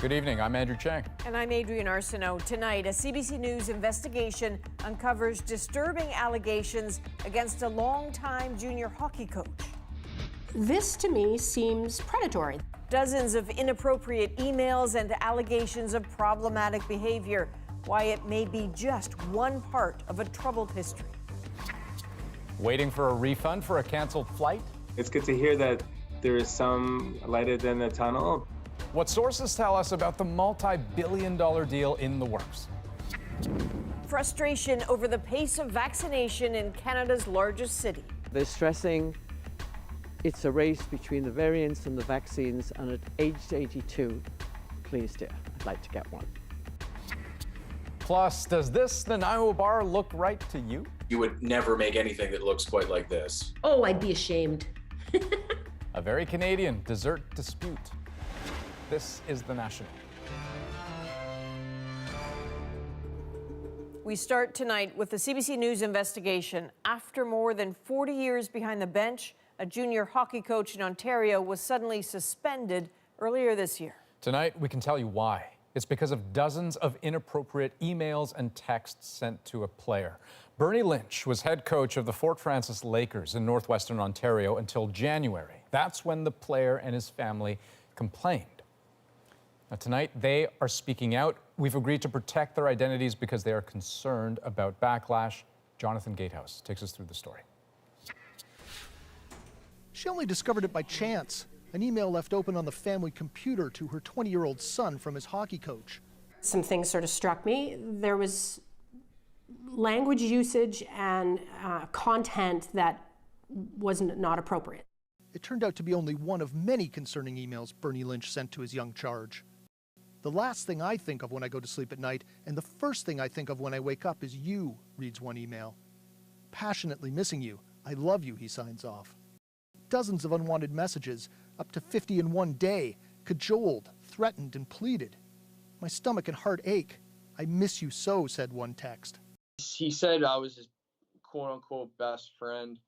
Good evening, I'm Andrew Chang. And I'm Adrienne Arsenault. Tonight, a CBC News investigation uncovers disturbing allegations against a longtime junior hockey coach. This, to me, seems predatory. Dozens of inappropriate emails and allegations of problematic behavior. Why it may be just one part of a troubled history. Waiting for a refund for a canceled flight? It's good to hear that there is some light at the end of the tunnel. What sources tell us about the multi-billion-dollar deal in the works. Frustration over the pace of vaccination in Canada's largest city. They're stressing it's a race between the variants and the vaccines, and at age 82, please dear, I'd like to get one. Plus, does this Nanaimo Bar look right to you? You would never make anything that looks quite like this. Oh, I'd be ashamed. A very Canadian dessert dispute. This is The National. We start tonight with the CBC News investigation. After more than 40 years behind the bench, a junior hockey coach in Ontario was suddenly suspended earlier this year. Tonight, we can tell you why. It's because of dozens of inappropriate emails and texts sent to a player. Bernie Lynch was head coach of the Fort Frances Lakers in northwestern Ontario until January. That's when the player and his family complained. Now, tonight, they are speaking out. We've agreed to protect their identities because they are concerned about backlash. Jonathan Gatehouse takes us through the story. She only discovered it by chance. An email left open on the family computer to her 20-year-old son from his hockey coach. Some things sort of struck me. There was language usage and content that was not appropriate. It turned out to be only one of many concerning emails Bernie Lynch sent to his young charge. The last thing I think of when I go to sleep at night, and the first thing I think of when I wake up, is you, reads one email. Passionately missing you. I love you, he signs off. Dozens of unwanted messages, up to 50 in one day, cajoled, threatened, and pleaded. My stomach and heart ache. I miss you so, said one text. He said I was his quote-unquote best friend,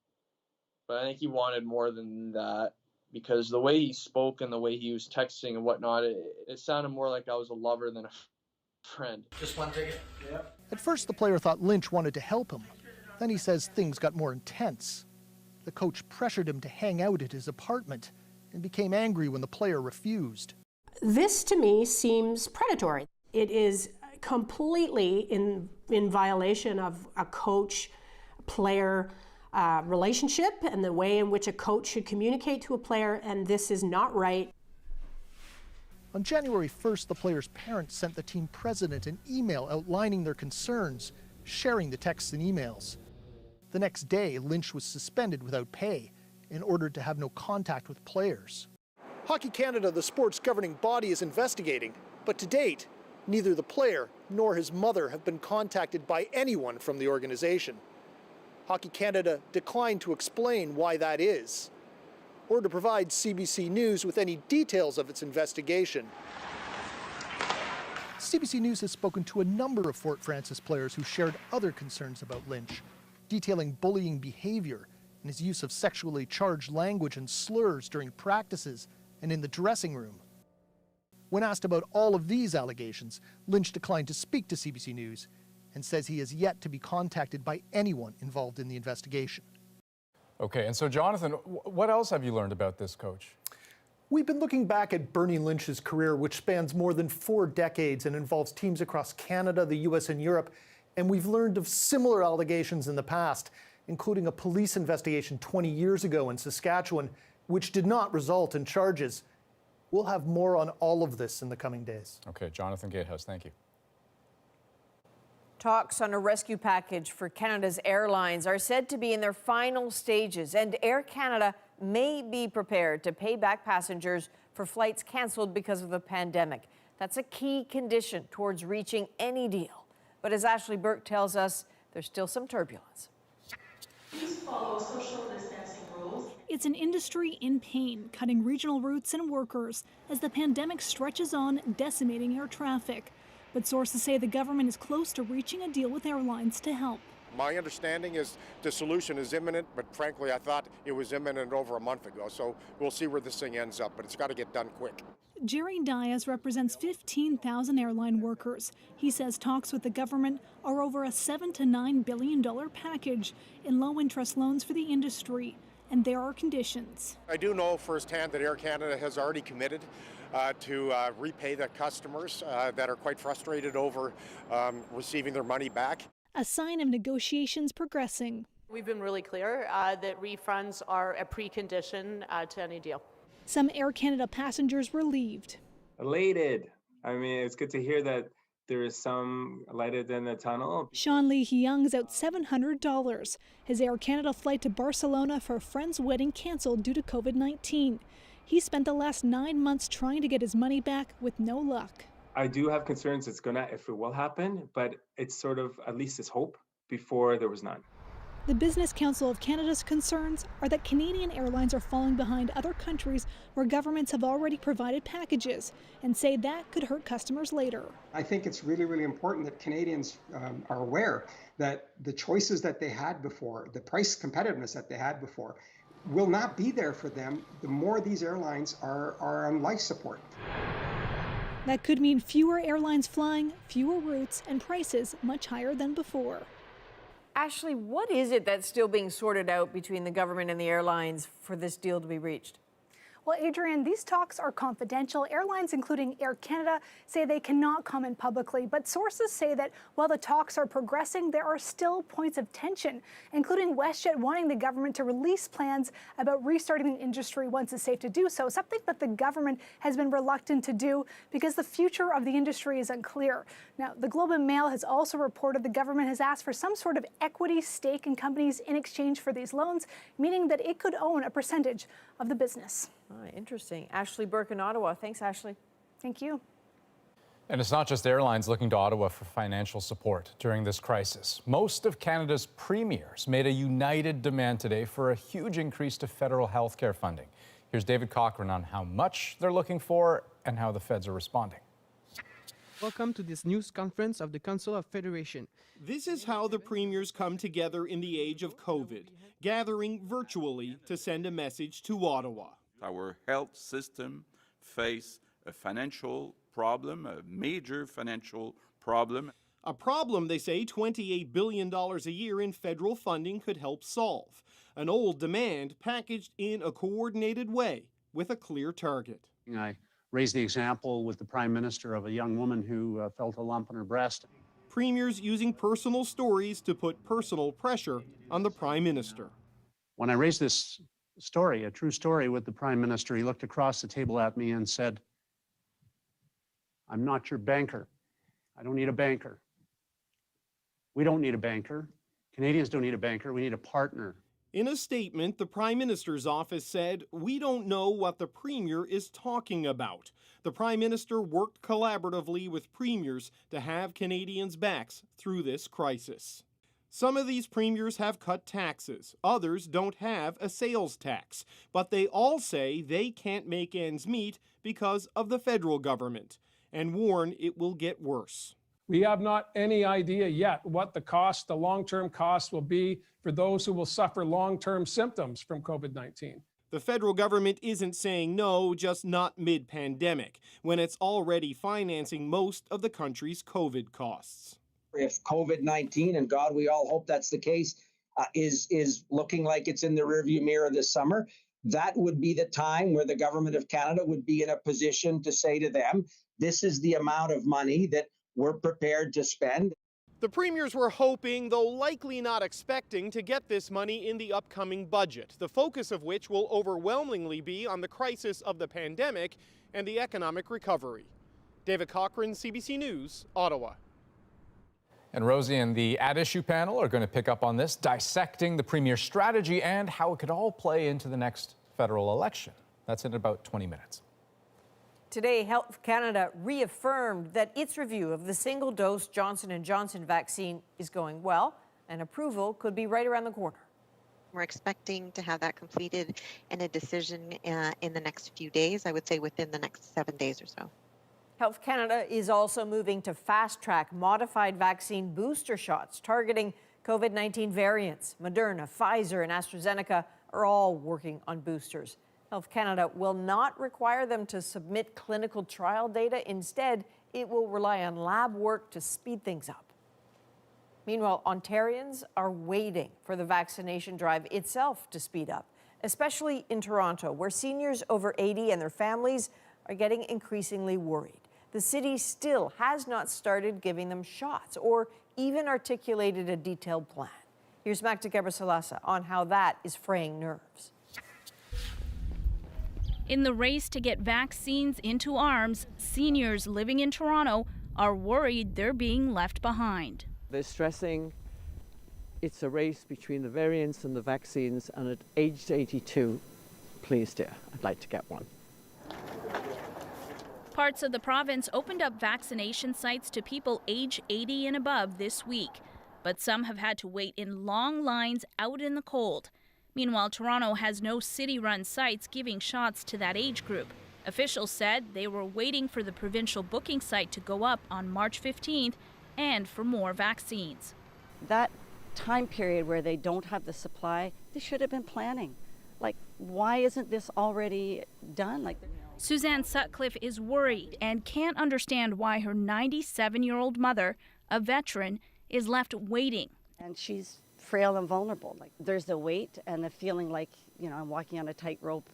but I think he wanted more than that, because the way he spoke and the way he was texting and whatnot, it sounded more like I was a lover than a friend. Just one ticket? Yeah. At first, the player thought Lynch wanted to help him. Then he says things got more intense. The coach pressured him to hang out at his apartment and became angry when the player refused. This, to me, seems predatory. It is completely in violation of a coach-player relationship and the way in which a coach should communicate to a player, and this is not right. On January 1st, the player's parents sent the team president an email outlining their concerns, sharing the texts and emails. The next day, Lynch was suspended without pay and ordered to have no contact with players. Hockey Canada, the sport's governing body, is investigating, but to date, neither the player nor his mother have been contacted by anyone from the organization. Hockey Canada declined to explain why that is, or to provide CBC News with any details of its investigation. CBC News has spoken to a number of Fort Frances players who shared other concerns about Lynch, detailing bullying behavior and his use of sexually charged language and slurs during practices and in the dressing room. When asked about all of these allegations, Lynch declined to speak to CBC News and says he has yet to be contacted by anyone involved in the investigation. Okay, and so Jonathan, what else have you learned about this coach? We've been looking back at Bernie Lynch's career, which spans more than 4 decades and involves teams across Canada, the US, and Europe. And we've learned of similar allegations in the past, including a police investigation 20 years ago in Saskatchewan, which did not result in charges. We'll have more on all of this in the coming days. Okay, Jonathan Gatehouse, thank you. Talks on a rescue package for Canada's airlines are said to be in their final stages, and Air Canada may be prepared to pay back passengers for flights canceled because of the pandemic. That's a key condition towards reaching any deal. But as Ashley Burke tells us, there's still some turbulence. Please follow social distancing rules. It's an industry in pain, cutting regional routes and workers as the pandemic stretches on, decimating air traffic. But sources say the government is close to reaching a deal with airlines to help. My understanding is the solution is imminent, but frankly, I thought it was imminent over a month ago. So we'll see where this thing ends up, but it's got to get done quick. Jerry Dias represents 15,000 airline workers. He says talks with the government are over a $7 to $9 billion package in low-interest loans for the industry, and there are conditions. I do know firsthand that Air Canada has already committed to repay the customers that are quite frustrated over receiving their money back. A sign of negotiations progressing. We've been really clear that refunds are a precondition to any deal. Some Air Canada passengers relieved. Elated. I mean, it's good to hear that there is some light at the end of the tunnel. Sean Lee Hyung's out $700. His Air Canada flight to Barcelona for a friend's wedding canceled due to COVID-19. He spent the last 9 months trying to get his money back with no luck. I do have concerns if it will happen, but it's sort of, at least it's hope. Before there was none. The Business Council of Canada's concerns are that Canadian airlines are falling behind other countries where governments have already provided packages, and say that could hurt customers later. I think it's really, really important that Canadians are aware that the choices that they had before, the price competitiveness that they had before, will not be there for them the more these airlines are on life support. That could mean fewer airlines flying, fewer routes, and prices much higher than before. Ashley, what is it that's still being sorted out between the government and the airlines for this deal to be reached? Well, Adrienne, these talks are confidential. Airlines, including Air Canada, say they cannot comment publicly. But sources say that while the talks are progressing, there are still points of tension, including WestJet wanting the government to release plans about restarting the industry once it's safe to do so, something that the government has been reluctant to do because the future of the industry is unclear. Now, the Globe and Mail has also reported the government has asked for some sort of equity stake in companies in exchange for these loans, meaning that it could own a percentage of the business. Interesting. Ashley Burke in Ottawa. Thanks, Ashley. Thank you. And it's not just airlines looking to Ottawa for financial support during this crisis. Most of Canada's premiers made a united demand today for a huge increase to federal health care funding. Here's David Cochran on how much they're looking for and how the feds are responding. Welcome to this news conference of the Council of Federation. This is how the premiers come together in the age of COVID, gathering virtually to send a message to Ottawa. Our health system face a financial problem, a major financial problem. A problem they say $28 billion a year in federal funding could help solve. An old demand packaged in a coordinated way with a clear target. I raised the example with the Prime Minister of a young woman who felt a lump in her breast. Premiers using personal stories to put personal pressure on the Prime Minister. When I raised this story, a true story with the Prime Minister, he looked across the table at me and said, "I'm not your banker. I don't need a banker. We don't need a banker. Canadians don't need a banker. We need a partner." In a statement, the Prime Minister's office said, "We don't know what the Premier is talking about." The Prime Minister worked collaboratively with premiers to have Canadians' backs through this crisis. Some of these premiers have cut taxes, others don't have a sales tax, but they all say they can't make ends meet because of the federal government, and warn it will get worse. We have not any idea yet what the long-term cost will be for those who will suffer long-term symptoms from COVID-19. The federal government isn't saying no, just not mid-pandemic, when it's already financing most of the country's COVID costs. If COVID-19, and God, we all hope that's the case, is looking like it's in the rearview mirror this summer, that would be the time where the government of Canada would be in a position to say to them, this is the amount of money that we're prepared to spend. The premiers were hoping, though likely not expecting, to get this money in the upcoming budget, the focus of which will overwhelmingly be on the crisis of the pandemic and the economic recovery. David Cochran, CBC News, Ottawa. And Rosie and the At Issue panel are going to pick up on this, dissecting the Premier's strategy and how it could all play into the next federal election. That's in about 20 minutes. Today, Health Canada reaffirmed that its review of the single-dose Johnson & Johnson vaccine is going well, and approval could be right around the corner. We're expecting to have that completed and a decision in the next few days, I would say within the next 7 days or so. Health Canada is also moving to fast-track modified vaccine booster shots targeting COVID-19 variants, Moderna, Pfizer, and AstraZeneca are all working on boosters. Health Canada will not require them to submit clinical trial data. Instead, it will rely on lab work to speed things up. Meanwhile, Ontarians are waiting for the vaccination drive itself to speed up, especially in Toronto, where seniors over 80 and their families are getting increasingly worried. The city still has not started giving them shots or even articulated a detailed plan. Here's Magda Gebrselassie on how that is fraying nerves. In the race to get vaccines into arms, seniors living in Toronto are worried they're being left behind. They're stressing it's a race between the variants and the vaccines, and at age 82, please dear, I'd like to get one. Parts of the province opened up vaccination sites to people age 80 and above this week, but some have had to wait in long lines out in the cold. Meanwhile, Toronto has no city-run sites giving shots to that age group. Officials said they were waiting for the provincial booking site to go up on March 15th and for more vaccines. That time period where they don't have the supply, they should have been planning. Like, why isn't this already done? Suzanne Sutcliffe is worried and can't understand why her 97-year-old mother, a veteran, is left waiting. And she's frail and vulnerable. There's the weight and the feeling like, I'm walking on a tightrope,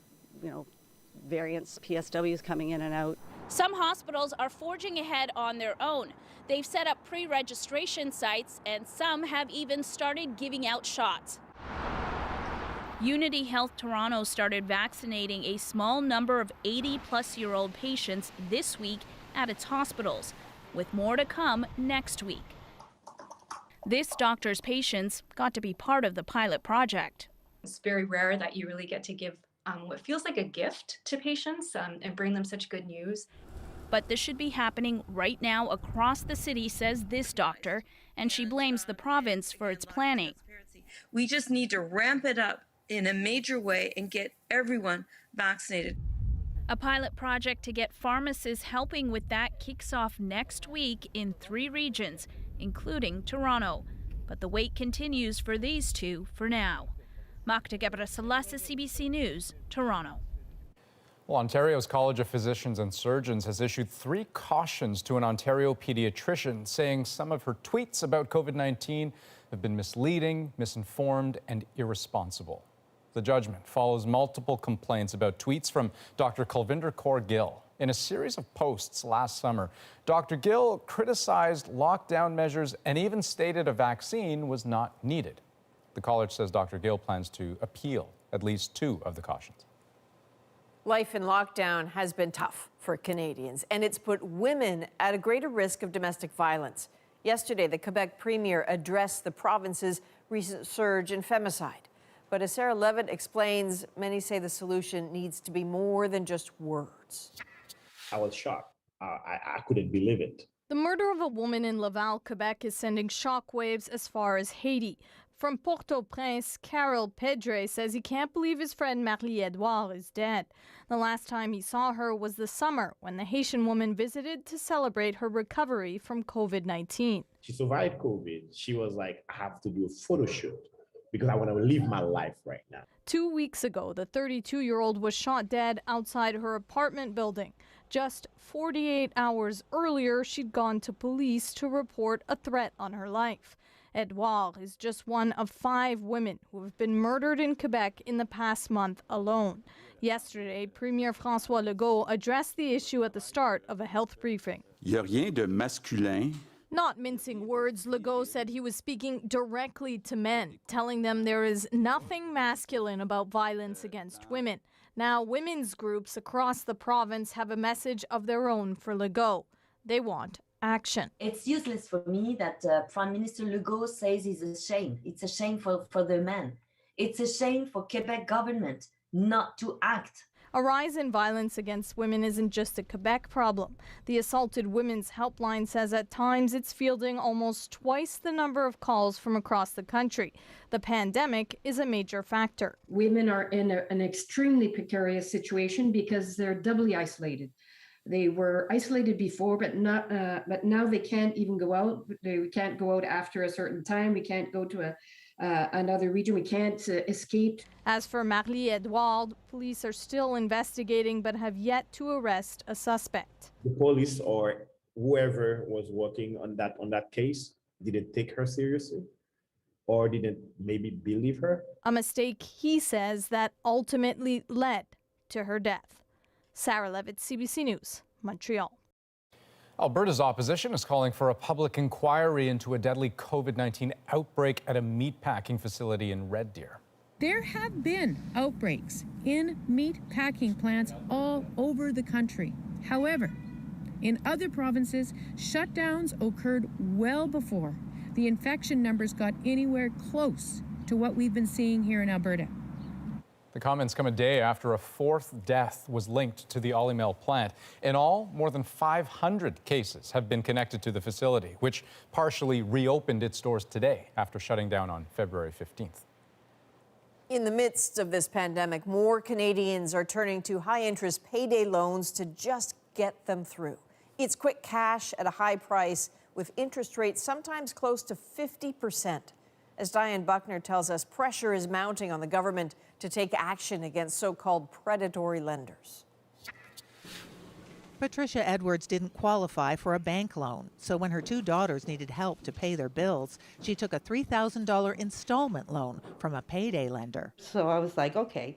variants, PSWs coming in and out. Some hospitals are forging ahead on their own. They've set up pre-registration sites, and some have even started giving out shots. Unity Health Toronto started vaccinating a small number of 80-plus-year-old patients this week at its hospitals, with more to come next week. This doctor's patients got to be part of the pilot project. It's very rare that you really get to give what feels like a gift to patients and bring them such good news. But this should be happening right now across the city, says this doctor, and she blames the province for its planning. We just need to ramp it up in a major way and get everyone vaccinated. A pilot project to get pharmacists helping with that kicks off next week in 3 regions, including Toronto. But the wait continues for these two for now. Magda Gebrselassie, CBC News, Toronto. Well, Ontario's College of Physicians and Surgeons has issued 3 cautions to an Ontario pediatrician, saying some of her tweets about COVID-19 have been misleading, misinformed, and irresponsible. The judgment follows multiple complaints about tweets from Dr. Kulvinder Kaur Gill. In a series of posts last summer, Dr. Gill criticized lockdown measures and even stated a vaccine was not needed. The college says Dr. Gill plans to appeal at least 2 of the cautions. Life in lockdown has been tough for Canadians, and it's put women at a greater risk of domestic violence. Yesterday, the Quebec Premier addressed the province's recent surge in femicide. But as Sarah Levitt explains, many say the solution needs to be more than just words. I was shocked. I couldn't believe it. The murder of a woman in Laval, Quebec is sending shockwaves as far as Haiti. From Port-au-Prince, Carol Pedre says he can't believe his friend Marie-Edouard is dead. The last time he saw her was this summer when the Haitian woman visited to celebrate her recovery from COVID-19. She survived COVID. She was like, I have to do a photo shoot because I want to live my life right now. 2 weeks ago, the 32-year-old was shot dead outside her apartment building. Just 48 hours earlier, she'd gone to police to report a threat on her life. Edouard is just one of 5 women who have been murdered in Quebec in the past month alone. Yesterday, Premier François Legault addressed the issue at the start of a health briefing. Il y a rien de masculin. Not mincing words, Legault said he was speaking directly to men, telling them there is nothing masculine about violence against women. Now, women's groups across the province have a message of their own for Legault. They want action. It's useless for me that Prime Minister Legault says it's a shame. It's a shame for the men. It's a shame for Quebec government not to act. A rise in violence against women isn't just a Quebec problem. The Assaulted Women's Helpline says at times it's fielding almost twice the number of calls from across the country. The pandemic is a major factor. Women are in an extremely precarious situation because they're doubly isolated. They were isolated before, but now they can't even go out. We can't go out after a certain time. We can't go to another region. We can't escape. As for Marie-Edouard, police are still investigating but have yet to arrest a suspect. The police or whoever was working on that case didn't take her seriously or didn't maybe believe her. A mistake, he says, that ultimately led to her death. Sarah Levitt, CBC News, Montreal. Alberta's opposition is calling for a public inquiry into a deadly COVID-19 outbreak at a meatpacking facility in Red Deer. There have been outbreaks in meat packing plants all over the country. However, in other provinces, shutdowns occurred well before the infection numbers got anywhere close to what we've been seeing here in Alberta. The comments come a day after a fourth death was linked to the Olymel plant. In all, more than 500 cases have been connected to the facility, which partially reopened its doors today after shutting down on February 15th. In the midst of this pandemic, more Canadians are turning to high-interest payday loans to just get them through. It's quick cash at a high price with interest rates sometimes close to 50%. As Diane Buckner tells us, pressure is mounting on the government to take action against so-called predatory lenders. Patricia Edwards didn't qualify for a bank loan, so when her two daughters needed help to pay their bills, she took a $3,000 installment loan from a payday lender. So I was like, okay,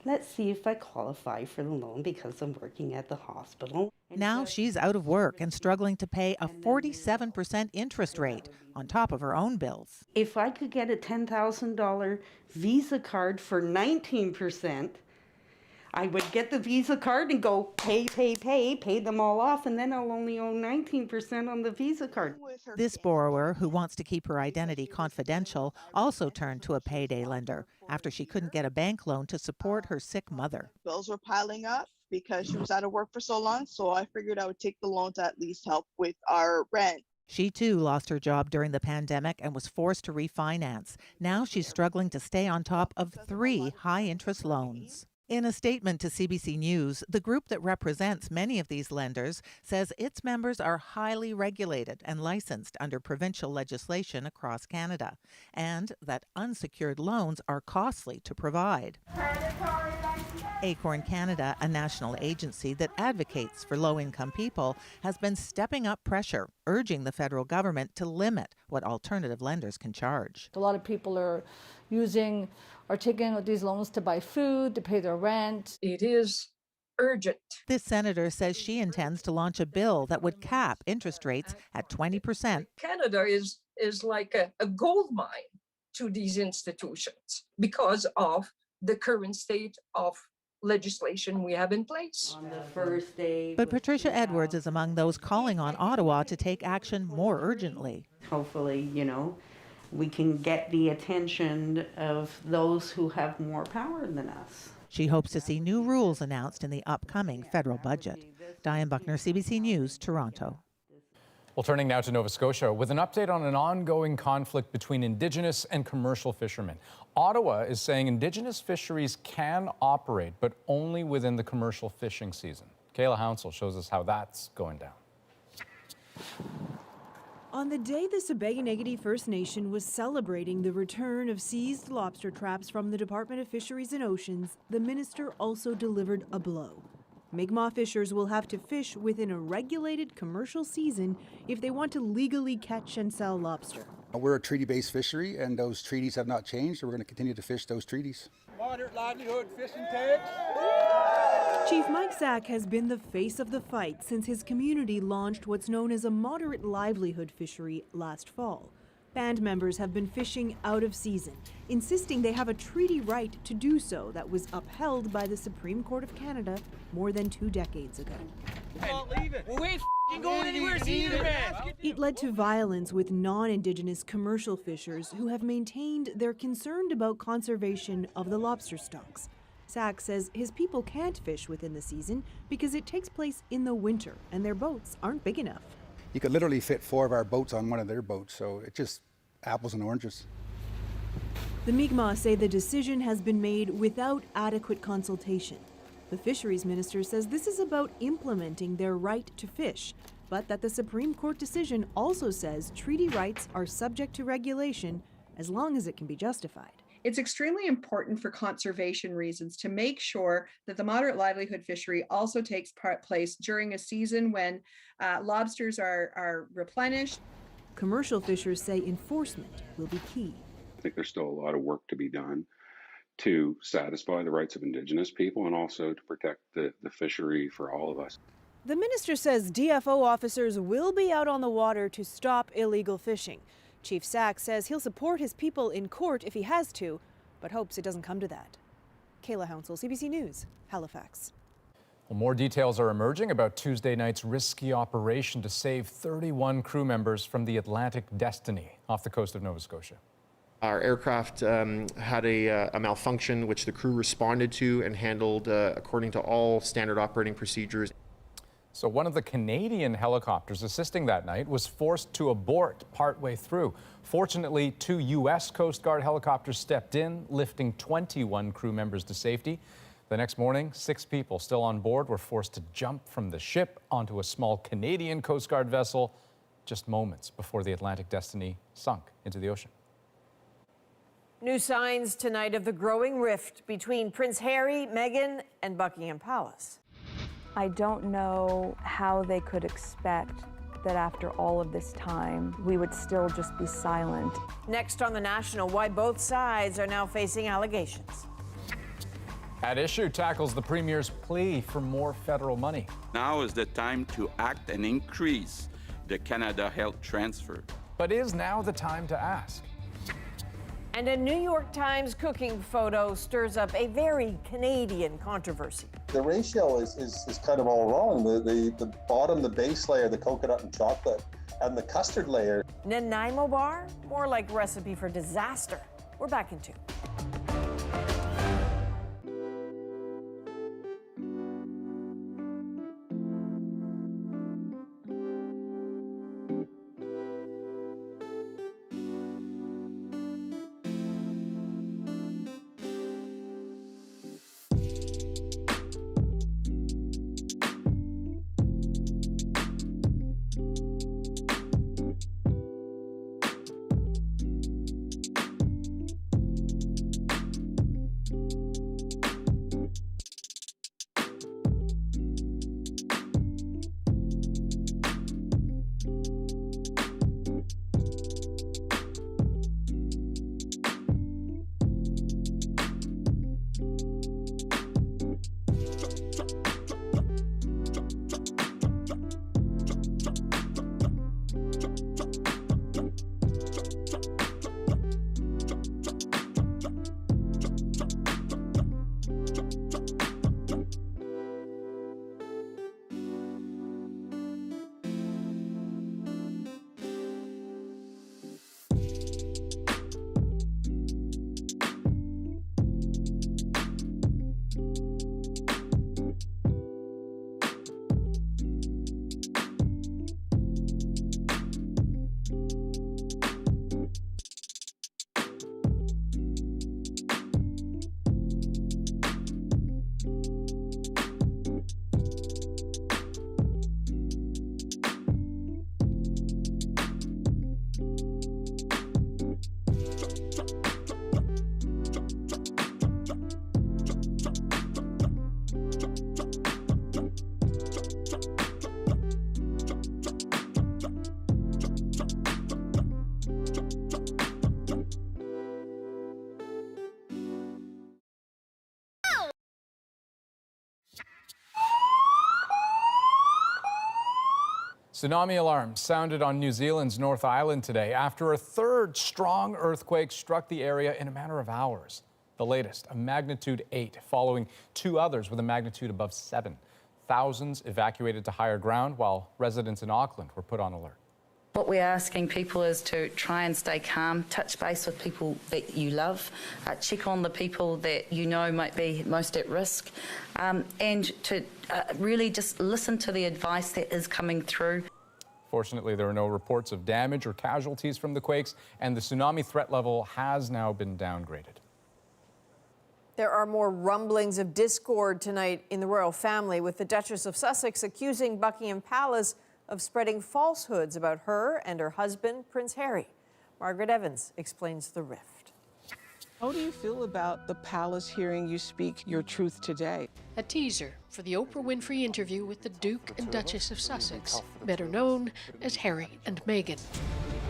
let's see if I qualify for the loan because I'm working at the hospital. Now she's out of work and struggling to pay a 47% interest rate on top of her own bills. If I could get a $10,000 Visa card for 19%, I would get the Visa card and go pay them all off, and then I'll only owe 19% on the Visa card. This borrower, who wants to keep her identity confidential, also turned to a payday lender after she couldn't get a bank loan to support her sick mother. Bills were piling up because she was out of work for so long, so I figured I would take the loan to at least help with our rent. She too lost her job during the pandemic and was forced to refinance. Now she's struggling to stay on top of 3 high-interest loans. In a statement to CBC News, the group that represents many of these lenders says its members are highly regulated and licensed under provincial legislation across Canada, and that unsecured loans are costly to provide. Acorn Canada, a national agency that advocates for low-income people, has been stepping up pressure, urging the federal government to limit what alternative lenders can charge. A lot of people are taking out these loans to buy food, to pay their rent. It is urgent. This senator says she intends to launch a bill that would cap interest rates at 20%. Canada is like a gold mine to these institutions because of the current state of legislation we have in place. On the first day. But Patricia Edwards is among those calling on Ottawa to take action more urgently. Hopefully, we can get the attention of those who have more power than us. She hopes to see new rules announced in the upcoming federal budget. Diane Buckner, CBC News, Toronto. Well, turning now to Nova Scotia with an update on an ongoing conflict between Indigenous and commercial fishermen. Ottawa is saying Indigenous fisheries can operate, but only within the commercial fishing season. Kayla Hounsel shows us how that's going down. On the day the Siboney First Nation was celebrating the return of seized lobster traps from the Department of Fisheries and Oceans, the minister also delivered a blow. Mi'kmaq fishers will have to fish within a regulated commercial season if they want to legally catch and sell lobster. We're a treaty-based fishery, and those treaties have not changed. We're going to continue to fish those treaties. Moderate livelihood fishing tags. Chief Mike Sack has been the face of the fight since his community launched what's known as a moderate livelihood fishery last fall. Band members have been fishing out of season, insisting they have a treaty right to do so that was upheld by the Supreme Court of Canada more than 2 decades ago. We ain't going anywhere either, man. It led to violence with non-Indigenous commercial fishers who have maintained they're concerned about conservation of the lobster stocks. Sack says his people can't fish within the season because it takes place in the winter and their boats aren't big enough. You could literally fit 4 of our boats on one of their boats, so it's just apples and oranges. The Mi'kmaq say the decision has been made without adequate consultation. The fisheries minister says this is about implementing their right to fish, but that the Supreme Court decision also says treaty rights are subject to regulation as long as it can be justified. It's extremely important for conservation reasons to make sure that the moderate livelihood fishery also takes place during a season when lobsters are replenished. Commercial fishers say enforcement will be key. I think there's still a lot of work to be done to satisfy the rights of Indigenous people and also to protect the fishery for all of us. The minister says DFO officers will be out on the water to stop illegal fishing. Chief Sack says he'll support his people in court if he has to, but hopes it doesn't come to that. Kayla Hounsell, CBC News, Halifax. Well, more details are emerging about Tuesday night's risky operation to save 31 crew members from the Atlantic Destiny off the coast of Nova Scotia. Our aircraft had a malfunction which the crew responded to and handled according to all standard operating procedures. So one of the Canadian helicopters assisting that night was forced to abort partway through. Fortunately, 2 U.S. Coast Guard helicopters stepped in, lifting 21 crew members to safety. The next morning, 6 people still on board were forced to jump from the ship onto a small Canadian Coast Guard vessel just moments before the Atlantic Destiny sunk into the ocean. New signs tonight of the growing rift between Prince Harry, Meghan, and Buckingham Palace. I don't know how they could expect that after all of this time, we would still just be silent. Next on The National, why both sides are now facing allegations. At Issue tackles the Premier's plea for more federal money. Now is the time to act and increase the Canada Health Transfer. But is now the time to ask? And a New York Times cooking photo stirs up a very Canadian controversy. The ratio is kind of all wrong. The bottom, the base layer, the coconut and chocolate, and the custard layer. Nanaimo Bar? More like a recipe for disaster. We're back in 2. Tsunami alarms sounded on New Zealand's North Island today after a third strong earthquake struck the area in a matter of hours. The latest, a magnitude 8, following 2 others with a magnitude above 7. Thousands evacuated to higher ground while residents in Auckland were put on alert. What we're asking people is to try and stay calm, touch base with people that you love, check on the people that you know might be most at risk, and to really just listen to the advice that is coming through. Fortunately, there are no reports of damage or casualties from the quakes, and the tsunami threat level has now been downgraded. There are more rumblings of discord tonight in the royal family, with the Duchess of Sussex accusing Buckingham Palace of spreading falsehoods about her and her husband, Prince Harry. Margaret Evans explains the rift. How do you feel about the palace hearing you speak your truth today? A teaser for the Oprah Winfrey interview with the Duke and Duchess of Sussex, better known as Harry and Meghan.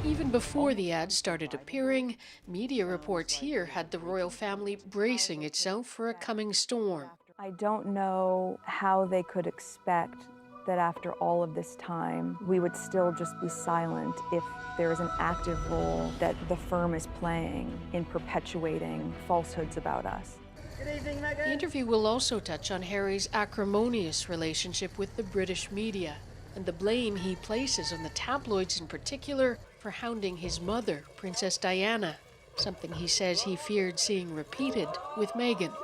Even before the ads started appearing, media reports here had the royal family bracing itself for a coming storm. I don't know how they could expect that after all of this time, we would still just be silent if there is an active role that the firm is playing in perpetuating falsehoods about us. Good evening, Meghan. The interview will also touch on Harry's acrimonious relationship with the British media and the blame he places on the tabloids in particular for hounding his mother, Princess Diana, something he says he feared seeing repeated with Meghan.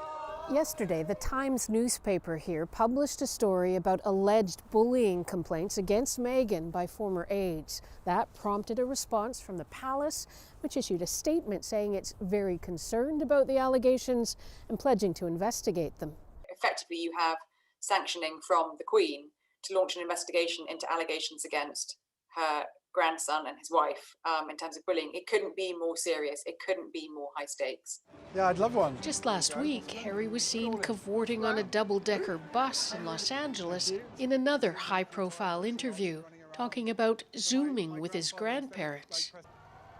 Yesterday, the Times newspaper here published a story about alleged bullying complaints against Meghan by former aides. That prompted a response from the palace, which issued a statement saying it's very concerned about the allegations and pledging to investigate them. Effectively, you have sanctioning from the Queen to launch an investigation into allegations against her grandson and his wife in terms of bullying. It couldn't be more serious. It couldn't be more high stakes. Yeah, I'd love one. Just last week, Harry was seen cavorting on a double-decker bus in Los Angeles in another high-profile interview, talking about Zooming with his grandparents.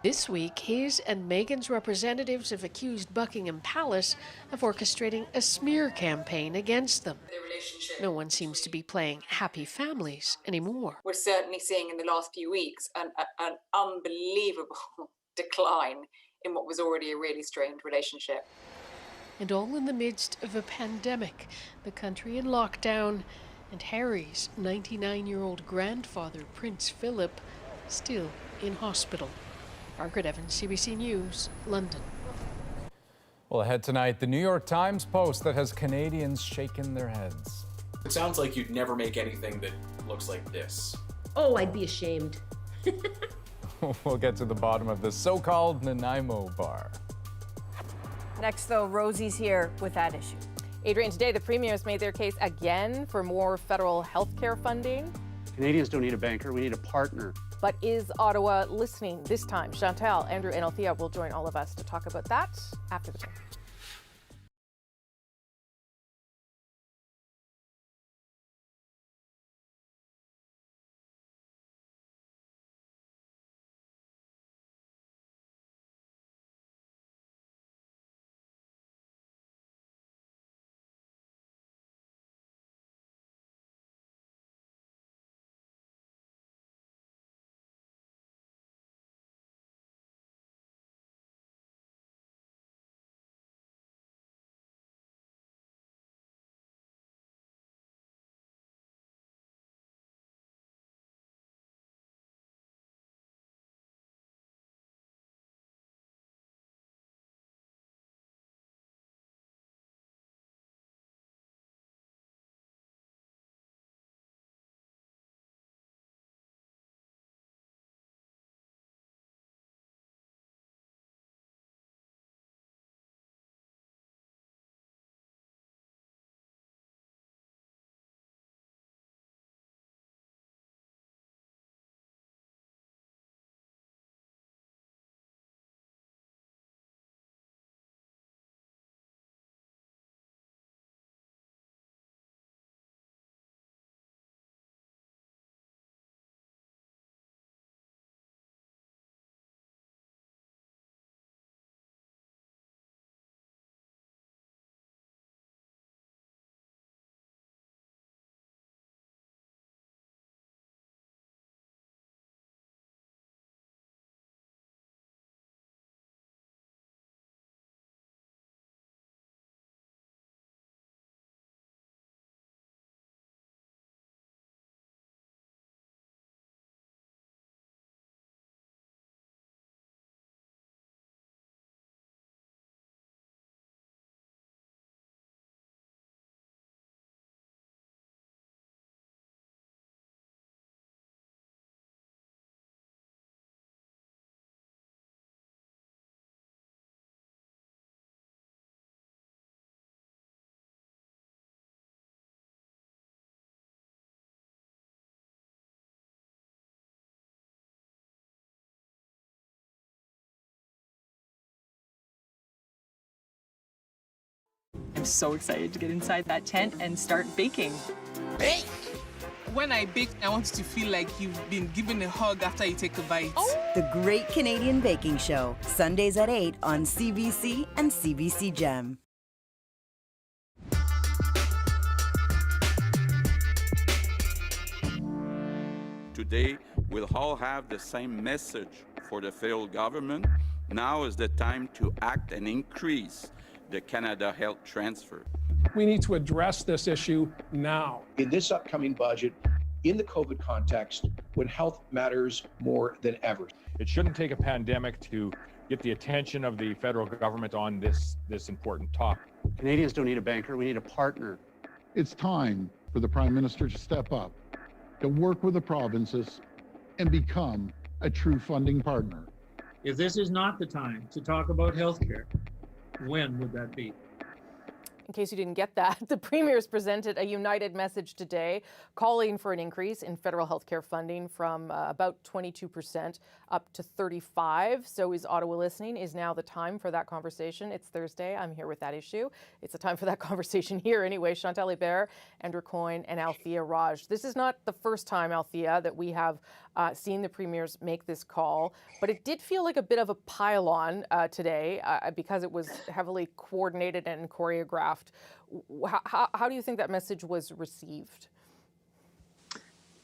This week, his and Meghan's representatives have accused Buckingham Palace of orchestrating a smear campaign against them. No one seems to be playing happy families anymore. We're certainly seeing in the last few weeks an unbelievable decline in what was already a really strained relationship. And all in the midst of a pandemic, the country in lockdown, and Harry's 99-year-old grandfather, Prince Philip, still in hospital. Margaret Evans, CBC News, London. Well, ahead tonight, the New York Times post that has Canadians shaking their heads. It sounds like you'd never make anything that looks like this. Oh, I'd be ashamed. We'll get to the bottom of the so-called Nanaimo Bar. Next, though, Rosie's here with that issue. Adrian, today the premiers made their case again for more federal health care funding. Canadians don't need a banker, we need a partner. But is Ottawa listening this time? Chantal, Andrew, and Althea will join all of us to talk about that after the break. so excited to get inside that tent and start baking. Bake! When I bake, I want you to feel like you've been given a hug after you take a bite. The Great Canadian Baking Show, Sundays at 8 on CBC and CBC Gem. Today, we'll all have the same message for the federal government. Now is the time to act and increase the Canada Health Transfer. We need to address this issue now. In this upcoming budget, in the COVID context, when health matters more than ever. It shouldn't take a pandemic to get the attention of the federal government on this important topic. Canadians don't need a banker, we need a partner. It's time for the Prime Minister to step up, to work with the provinces and become a true funding partner. If this is not the time to talk about healthcare, when would that be? In case you didn't get that, the Premier's presented a united message today calling for an increase in federal healthcare funding from about 22% up to 35%. So is Ottawa listening? Is now the time for that conversation? It's Thursday. I'm here with that issue. It's a time for that conversation here anyway. Chantal Hébert, Andrew Coyne, and Althea Raj. This is not the first time, Althea, that we have seen the Premiers make this call, but it did feel like a bit of a pile-on today because it was heavily coordinated and choreographed. How do you think that message was received?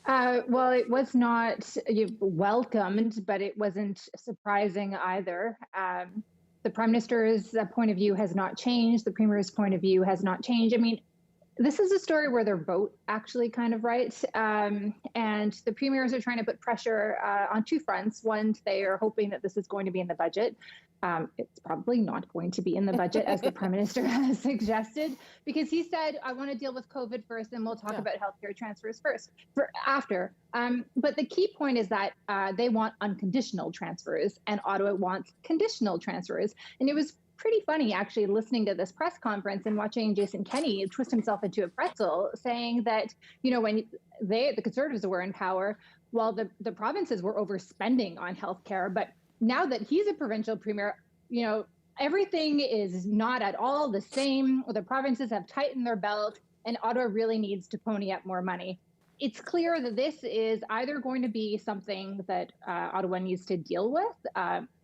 Well, it was not welcomed, but it wasn't surprising either. The Prime Minister's point of view has not changed. The Premier's point of view has not changed. I mean, this is a story where they're both actually kind of right. And the Premiers are trying to put pressure on two fronts. One, they are hoping that this is going to be in the budget. It's probably not going to be in the budget, as the Prime Minister has suggested, because he said, I want to deal with COVID first, and we'll talk about healthcare transfers after. But the key point is that they want unconditional transfers, and Ottawa wants conditional transfers. And it was pretty funny, actually, listening to this press conference and watching Jason Kenney twist himself into a pretzel, saying that, you know, when the Conservatives were in power, well, the provinces were overspending on healthcare, but now that he's a provincial premier, you know, everything is not at all the same. The provinces have tightened their belt, and Ottawa really needs to pony up more money. It's clear that this is either going to be something that Ottawa needs to deal with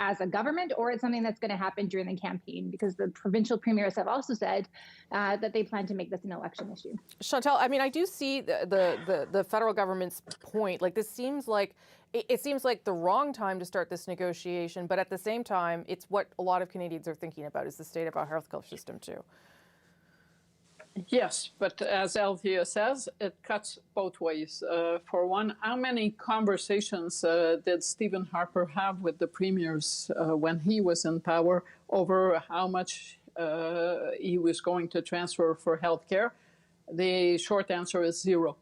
as a government, or it's something that's going to happen during the campaign, because the provincial premiers have also said that they plan to make this an election issue. Chantal, I mean, I do see the federal government's point. Like, this seems like it seems like the wrong time to start this negotiation, but at the same time, it's what a lot of Canadians are thinking about, is the state of our healthcare system too. Yes, but as Althea says, it cuts both ways. For one, how many conversations did Stephen Harper have with the premiers when he was in power over how much he was going to transfer for healthcare? The short answer is zero.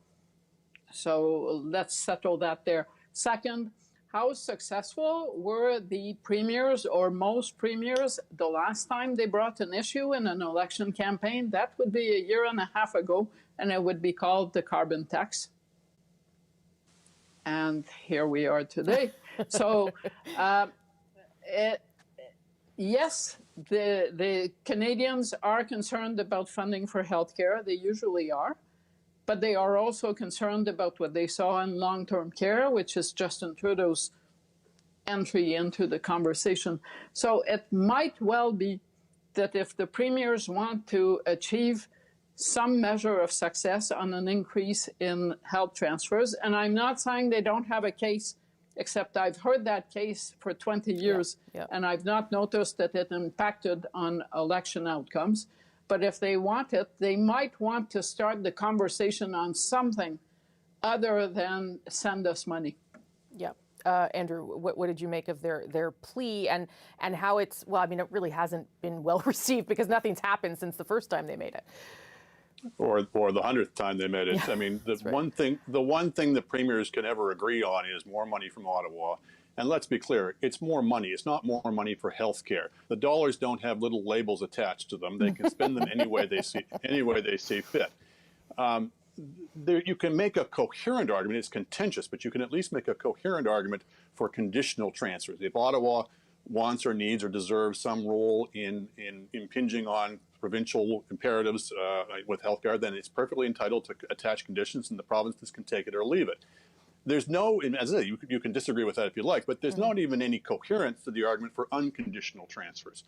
So let's settle that there. Second, how successful were the premiers, or most premiers, the last time they brought an issue in an election campaign? That would be a year and a half ago, and it would be called the carbon tax. And here we are today. So, yes, the Canadians are concerned about funding for healthcare. They usually are. But they are also concerned about what they saw in long-term care, which is Justin Trudeau's entry into the conversation. So it might well be that if the premiers want to achieve some measure of success on an increase in health transfers, and I'm not saying they don't have a case, except I've heard that case for 20 years, and I've not noticed that it impacted on election outcomes. But if they want it, they might want to start the conversation on something other than send us money. Yeah. Andrew, what did you make of their plea and how it's, well, I mean, it really hasn't been well received because nothing's happened since the first time they made it. Or the 100th time they made it. Yeah, I mean, the one thing the premiers can ever agree on is more money from Ottawa. And let's be clear, it's more money. It's not more money for health care. The dollars don't have little labels attached to them. They can spend them any way they see fit. You can make a coherent argument. It's contentious, but you can at least make a coherent argument for conditional transfers. If Ottawa wants or needs or deserves some role in impinging on provincial imperatives with healthcare, then it's perfectly entitled to attach conditions, and the provinces can take it or leave it. There's no, as I say, you can disagree with that if you like, but there's not even any coherence to the argument for unconditional transfers.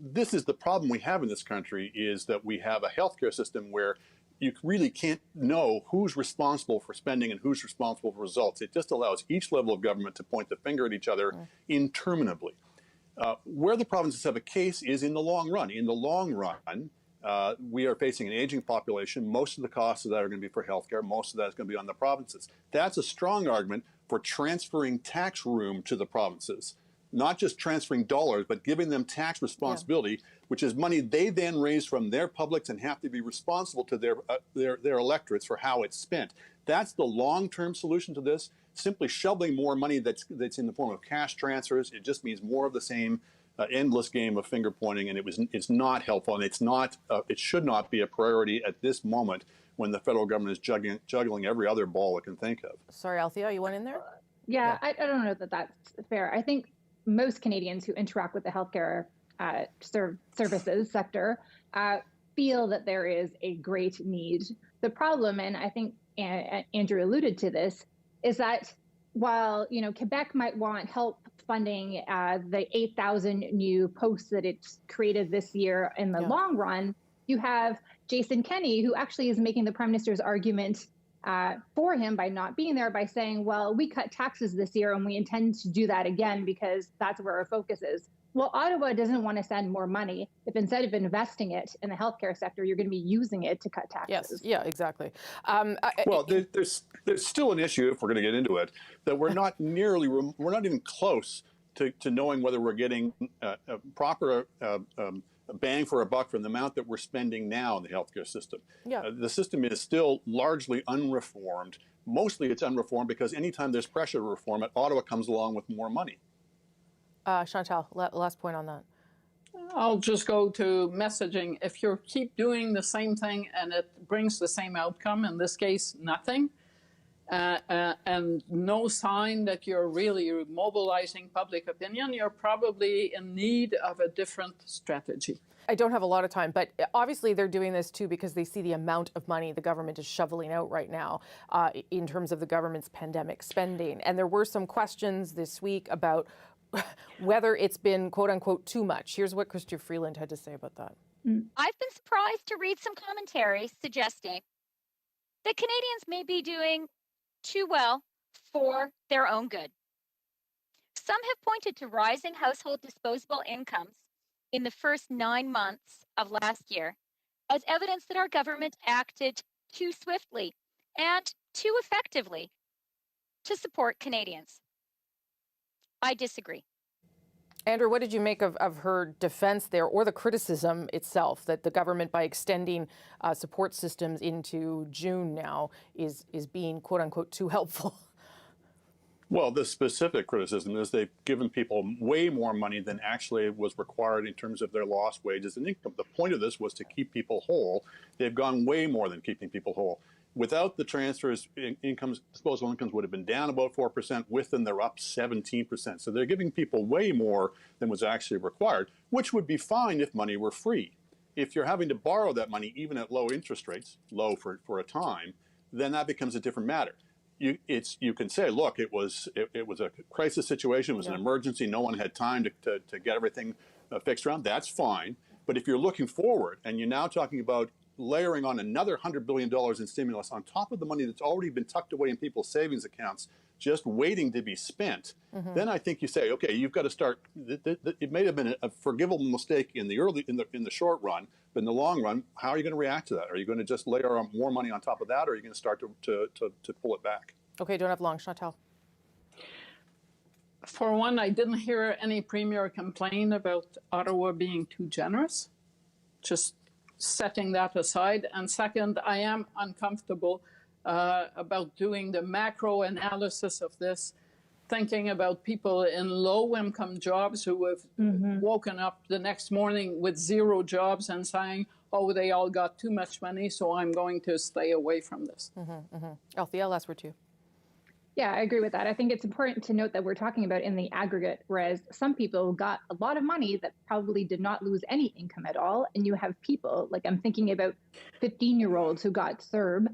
This is the problem we have in this country, is that we have a healthcare system where you really can't know who's responsible for spending and who's responsible for results. It just allows each level of government to point the finger at each other interminably. Where the provinces have a case is in the long run. In the long run, we are facing an aging population. Most of the costs of that are going to be for healthcare. Most of that is going to be on the provinces. That's a strong argument for transferring tax room to the provinces. Not just transferring dollars, but giving them tax responsibility, which is money they then raise from their publics and have to be responsible to their electorates for how it's spent. That's the long-term solution to this. Simply shoveling more money that's in the form of cash transfers, it just means more of the same endless game of finger pointing, and it's not helpful, and it should not be a priority at this moment when the federal government is juggling every other ball it can think of. Sorry, Althea, you went in there? Yeah. I don't know that that's fair. I think most Canadians who interact with the healthcare services sector feel that there is a great need. The problem, and I think Andrew alluded to this, is that while Quebec might want help funding the 8,000 new posts that it's created this year in the long run, you have Jason Kenney, who actually is making the Prime Minister's argument for him by not being there, by saying, well, we cut taxes this year and we intend to do that again because that's where our focus is. Well, Ottawa doesn't want to send more money if instead of investing it in the healthcare sector, you're going to be using it to cut taxes. Yes, yeah, exactly. Well, there's still an issue, if we're going to get into it, that we're not even close to knowing whether we're getting a proper bang for a buck from the amount that we're spending now in the healthcare system. Yeah. The system is still largely unreformed. Mostly it's unreformed because anytime there's pressure to reform it, Ottawa comes along with more money. Chantal, last point on that. I'll just go to messaging. If you keep doing the same thing and it brings the same outcome, in this case, nothing, and no sign that you're really mobilizing public opinion, you're probably in need of a different strategy. I don't have a lot of time, but obviously they're doing this too because they see the amount of money the government is shoveling out right now in terms of the government's pandemic spending. And there were some questions this week about whether it's been, quote unquote, too much. Here's what Chrystia Freeland had to say about that. I've been surprised to read some commentary suggesting that Canadians may be doing too well for their own good. Some have pointed to rising household disposable incomes in the first 9 months of last year as evidence that our government acted too swiftly and too effectively to support Canadians. I disagree. Andrew, what did you make of her defense there, or the criticism itself that the government, by extending support systems into June now, is being, quote unquote, too helpful? Well, the specific criticism is they've given people way more money than actually was required in terms of their lost wages and income. The point of this was to keep people whole. They've gone way more than keeping people whole. Without the transfers, disposable incomes would have been down about 4%. With them, they're up 17%. So they're giving people way more than was actually required, which would be fine if money were free. If you're having to borrow that money, even at low interest rates, low for a time, then that becomes a different matter. You can say, look, it was a crisis situation, it was an emergency, no one had time to get everything fixed around. That's fine. But if you're looking forward and you're now talking about layering on another $100 billion in stimulus on top of the money that's already been tucked away in people's savings accounts, just waiting to be spent, then I think you say, okay, you've got to start. It may have been a forgivable mistake in the short run, but in the long run, how are you going to react to that? Are you going to just layer on more money on top of that, or are you going to start to pull it back? Okay, don't have long, Chantal. For one, I didn't hear any premier complain about Ottawa being too generous. Just setting that aside. And second, I am uncomfortable about doing the macro analysis of this, thinking about people in low-income jobs who have woken up the next morning with 0 jobs and saying, oh, they all got too much money, so I'm going to stay away from this. Althea, last word to you. Yeah, I agree with that. I think it's important to note that we're talking about in the aggregate, whereas some people got a lot of money that probably did not lose any income at all. And you have people, like I'm thinking about 15-year-olds who got CERB,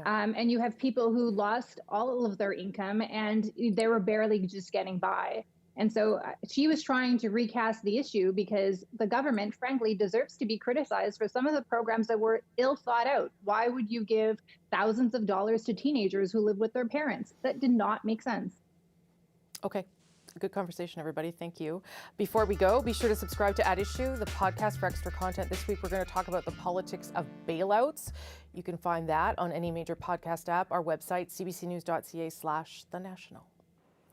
and you have people who lost all of their income and they were barely just getting by. And so she was trying to recast the issue because the government, frankly, deserves to be criticized for some of the programs that were ill thought out. Why would you give thousands of dollars to teenagers who live with their parents? That did not make sense. Okay. Good conversation, everybody. Thank you. Before we go, be sure to subscribe to At Issue, the podcast for extra content. This week, we're going to talk about the politics of bailouts. You can find that on any major podcast app, our website, cbcnews.ca/The National.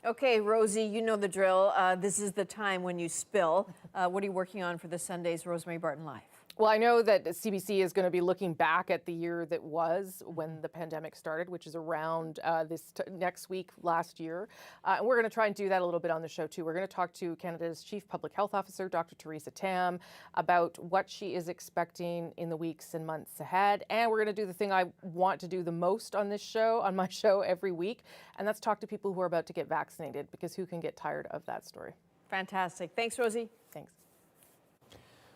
Okay, Rosie, you know the drill. This is the time when you spill. What are you working on for this Sunday's Rosemary Barton Live? Well, I know that CBC is going to be looking back at the year that was when the pandemic started, which is around next week last year. And we're going to try and do that a little bit on the show, too. We're going to talk to Canada's Chief Public Health Officer, Dr. Theresa Tam, about what she is expecting in the weeks and months ahead. And we're going to do the thing I want to do the most on this show, on my show every week, and that's talk to people who are about to get vaccinated, because who can get tired of that story? Fantastic. Thanks, Rosie. Thanks.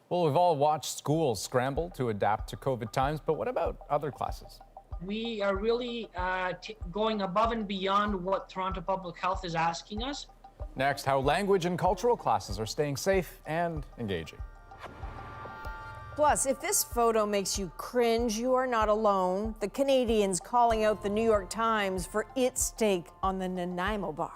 Well, we've all watched schools scramble to adapt to COVID times, but what about other classes? We are really going above and beyond what Toronto Public Health is asking us. Next, how language and cultural classes are staying safe and engaging. Plus, if this photo makes you cringe, you are not alone. The Canadians calling out the New York Times for its take on the Nanaimo Bar.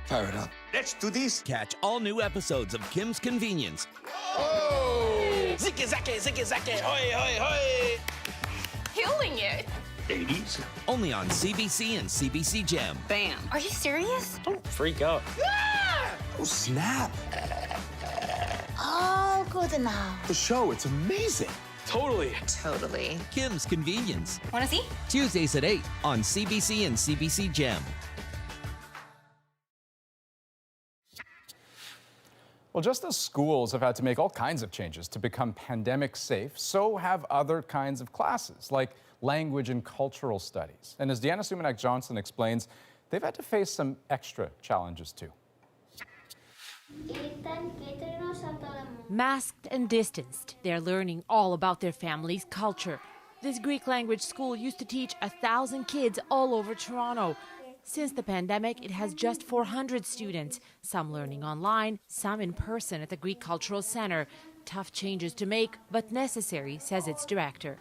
Fire it up. Let's do this. Catch all new episodes of Kim's Convenience. Oh! Zicky zacky, zicky zacky, hoi, hoi, hoi! Killing it. 80s. Only on CBC and CBC Gem. Bam. Are you serious? Don't freak out. Oh, snap. All good now. The show, it's amazing. Totally. Totally. Kim's Convenience. Want to see? Tuesdays at 8 on CBC and CBC Gem. Well, just as schools have had to make all kinds of changes to become pandemic safe, so have other kinds of classes, like language and cultural studies. And as Deanna Sumanak-Johnson explains, they've had to face some extra challenges too. Masked and distanced, they're learning all about their family's culture. This Greek language school used to teach 1,000 kids all over Toronto. Since the pandemic, it has just 400 students, some learning online, some in person at the Greek Cultural Center. Tough changes to make, but necessary, says its director.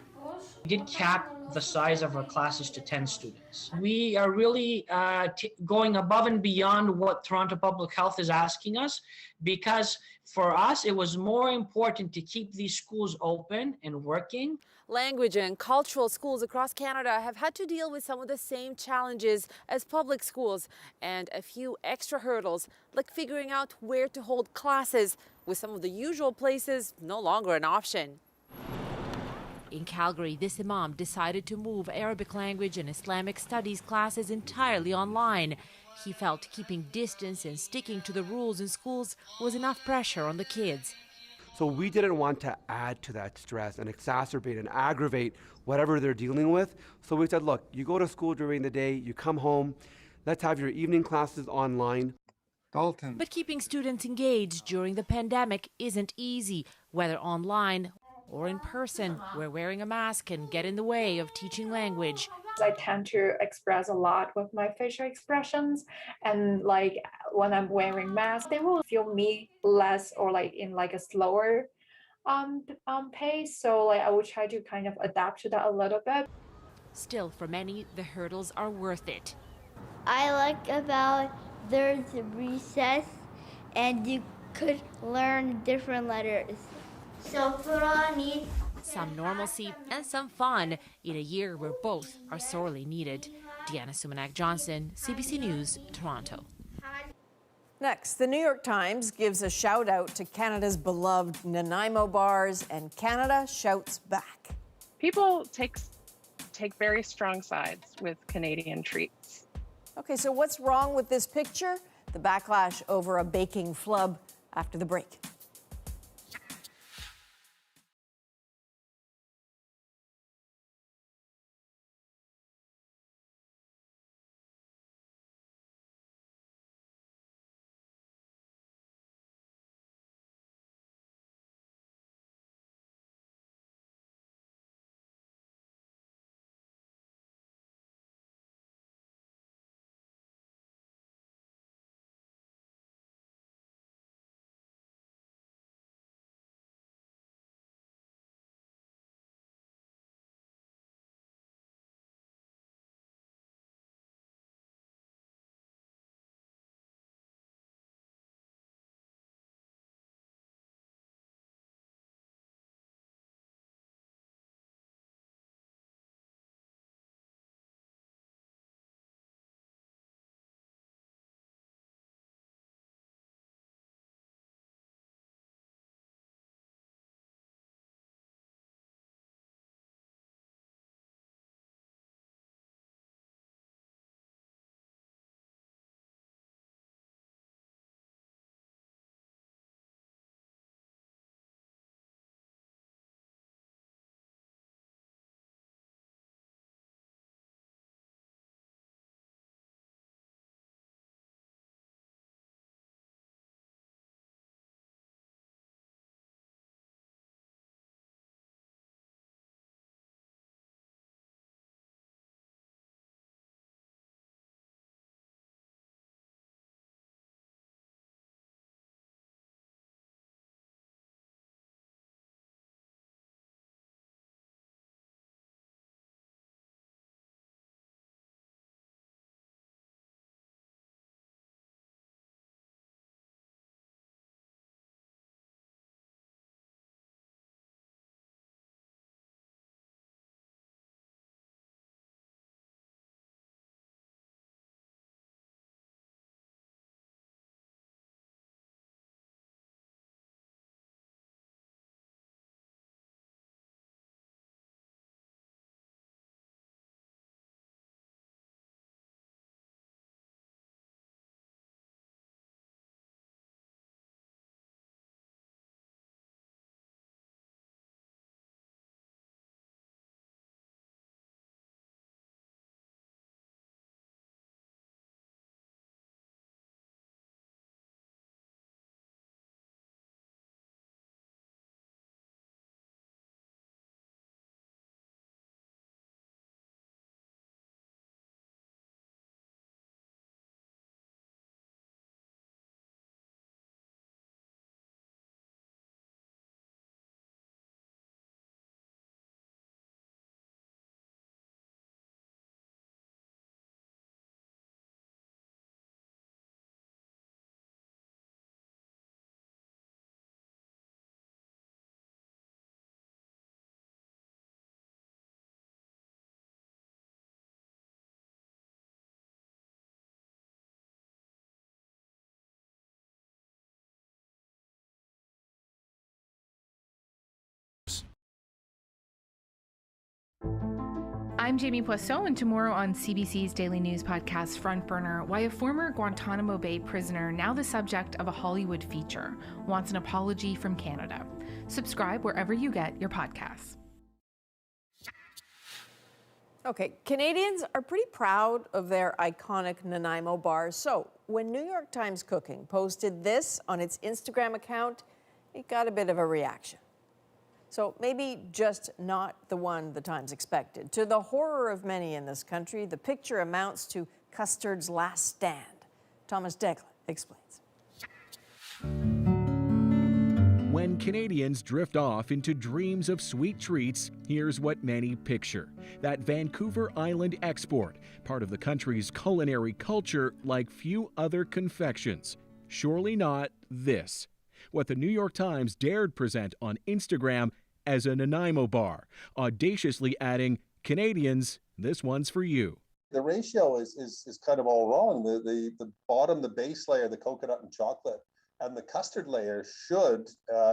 We did cap the size of our classes to 10 students. We are really going above and beyond what Toronto Public Health is asking us, because for us, it was more important to keep these schools open and working. Language and cultural schools across Canada have had to deal with some of the same challenges as public schools and a few extra hurdles, like figuring out where to hold classes, with some of the usual places no longer an option. In Calgary, this imam decided to move Arabic language and Islamic studies classes entirely online. He felt keeping distance and sticking to the rules in schools was enough pressure on the kids. So we didn't want to add to that stress and exacerbate and aggravate whatever they're dealing with. So we said, look, you go to school during the day, you come home, let's have your evening classes online. Dalton. But keeping students engaged during the pandemic isn't easy, whether online or in person, where wearing a mask can get in the way of teaching language. I tend to express a lot with my facial expressions, and like when I'm wearing masks, they will feel me less or like in like a slower pace. So like I will try to kind of adapt to that a little bit. Still, for many, the hurdles are worth it. I like about there's recess and you could learn different letters. So furor needs some normalcy and some fun in a year where both are sorely needed. Deanna Sumanak-Johnson, CBC News, Toronto. Next, the New York Times gives a shout out to Canada's beloved Nanaimo bars, and Canada shouts back. People take very strong sides with Canadian treats. Okay, so what's wrong with this picture? The backlash over a baking flub after the break. I'm Jamie Poisson, and tomorrow on CBC's daily news podcast Front Burner, why a former Guantanamo Bay prisoner, now the subject of a Hollywood feature, wants an apology from Canada. Subscribe wherever you get your podcasts. Okay, Canadians are pretty proud of their iconic Nanaimo Bar. So when New York Times Cooking posted this on its Instagram account, it got a bit of a reaction. So maybe just not the one the Times expected. To the horror of many in this country, the picture amounts to Custard's last stand. Thomas Declan explains. When Canadians drift off into dreams of sweet treats, here's what many picture. That Vancouver Island export, part of the country's culinary culture like few other confections. Surely not this. What the New York Times dared present on Instagram as a Nanaimo bar, audaciously adding, "Canadians, this one's for you." The ratio is kind of all wrong. The bottom, the base layer, the coconut and chocolate, and the custard layer should,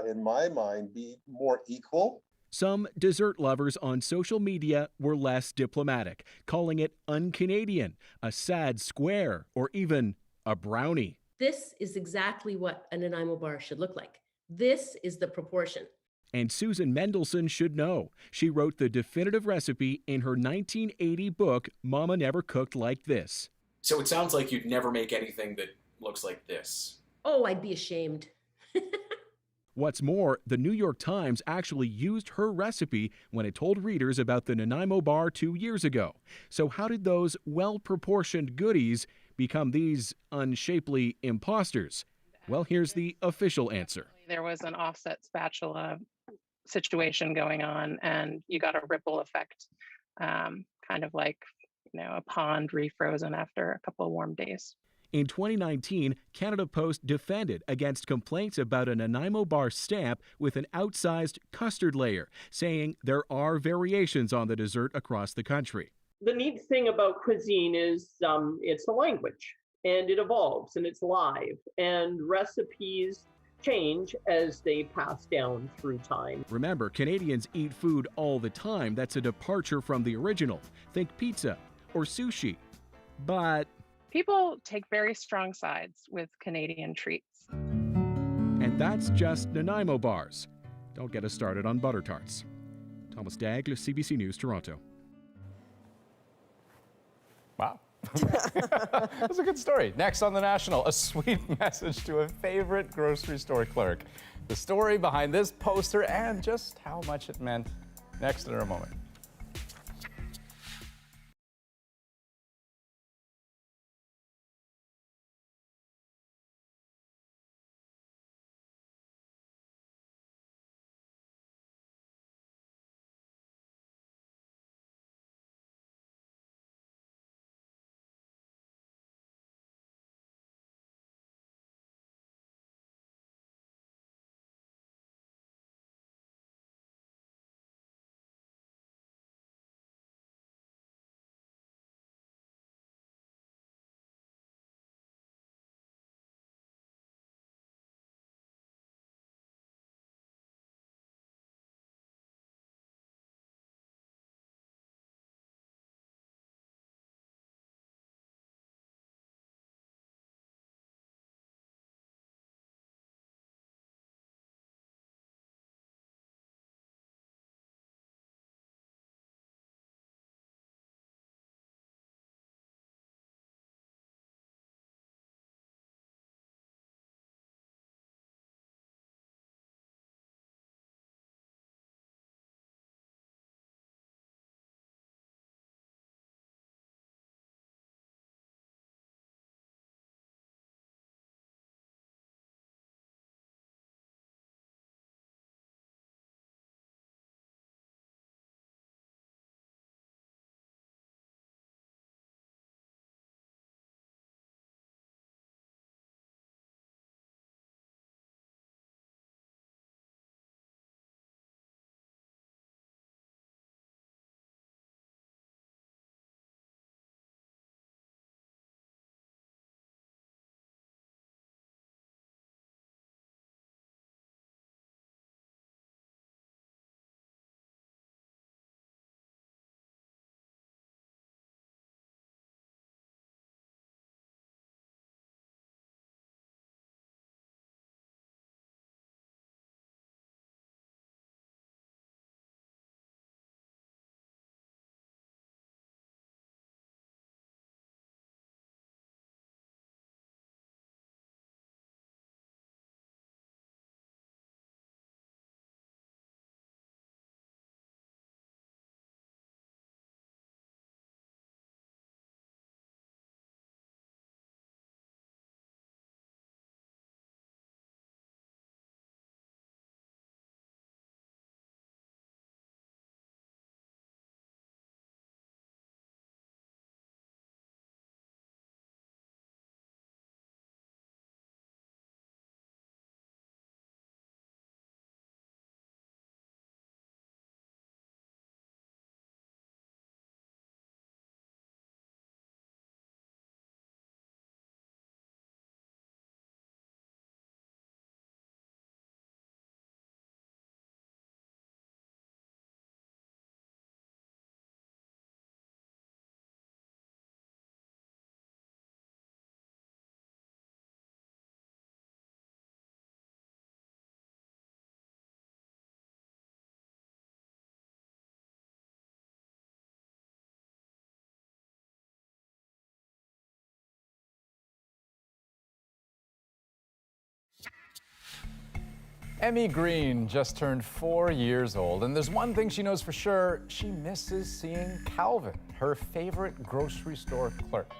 in my mind, be more equal. Some dessert lovers on social media were less diplomatic, calling it un-Canadian, a sad square, or even a brownie. This is exactly what a Nanaimo bar should look like. This is the proportion. And Susan Mendelson should know. She wrote the definitive recipe in her 1980 book, Mama Never Cooked Like This. So it sounds like you'd never make anything that looks like this. Oh, I'd be ashamed. What's more, the New York Times actually used her recipe when it told readers about the Nanaimo Bar 2 years ago. So how did those well-proportioned goodies become these unshapely imposters? Well, here's the official answer. There was an offset spatula situation going on, and you got a ripple effect, kind of like, a pond refrozen after a couple of warm days. In 2019, Canada Post defended against complaints about a Nanaimo Bar stamp with an outsized custard layer, saying there are variations on the dessert across the country. The neat thing about cuisine is it's a language, and it evolves, and it's live, and recipes change as they pass down through time. Remember, Canadians eat food all the time that's a departure from the original. Think pizza or sushi. But People take very strong sides with Canadian treats. And that's just Nanaimo bars. Don't get us started on butter tarts. Thomas Dagle, CBC News, Toronto. Wow. That's a good story. Next on The National, a sweet message to a favorite grocery store clerk. The story behind this poster and just how much it meant. Next in a moment. Emmy Green just turned 4 years old, and there's one thing she knows for sure. She misses seeing Calvin, her favorite grocery store clerk.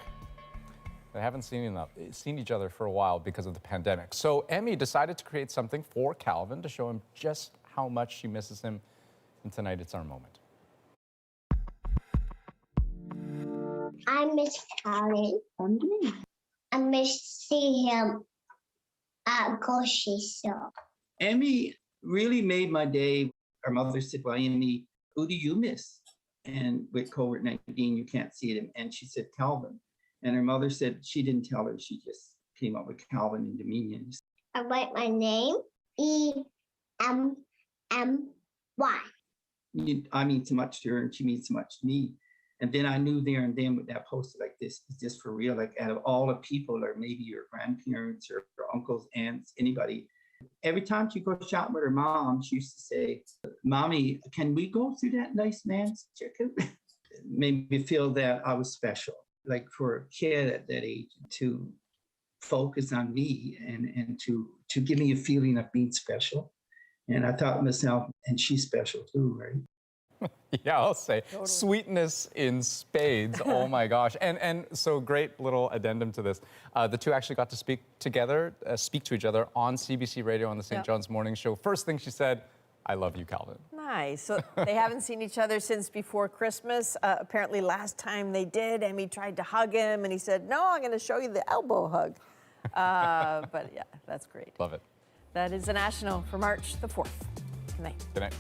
They haven't seen each other for a while because of the pandemic. So Emmy decided to create something for Calvin to show him just how much she misses him. And tonight, it's our moment. I miss Calvin. I miss seeing him at grocery store. Emmy really made my day. Our mother said, well, Emmy, who do you miss? And with COVID-19, you can't see it. And she said, Calvin. And her mother said she didn't tell her. She just came up with Calvin in Dominion. I write my name, E-M-M-Y. I mean so much to her, and she means so much to me. And then I knew there and then with that poster like this, is just for real. Like out of all the people, or maybe your grandparents or uncles, aunts, anybody, every time she goes shopping with her mom, she used to say, Mommy, can we go through that nice man's chicken? It made me feel that I was special. Like for a kid at that age to focus on me and to give me a feeling of being special. And I thought to myself, and she's special too, right? Yeah, I'll say sweetness in spades. Oh my gosh. And so great little addendum to this. The two actually got to speak to each other on CBC Radio on the St. John's Morning Show. First thing she said, I love you, Calvin. Nice. So they haven't seen each other since before Christmas. Apparently last time they did, Emmy tried to hug him and he said, no, I'm going to show you the elbow hug. But yeah, that's great. Love it. That is the National for March the 4th. Good night. Good night.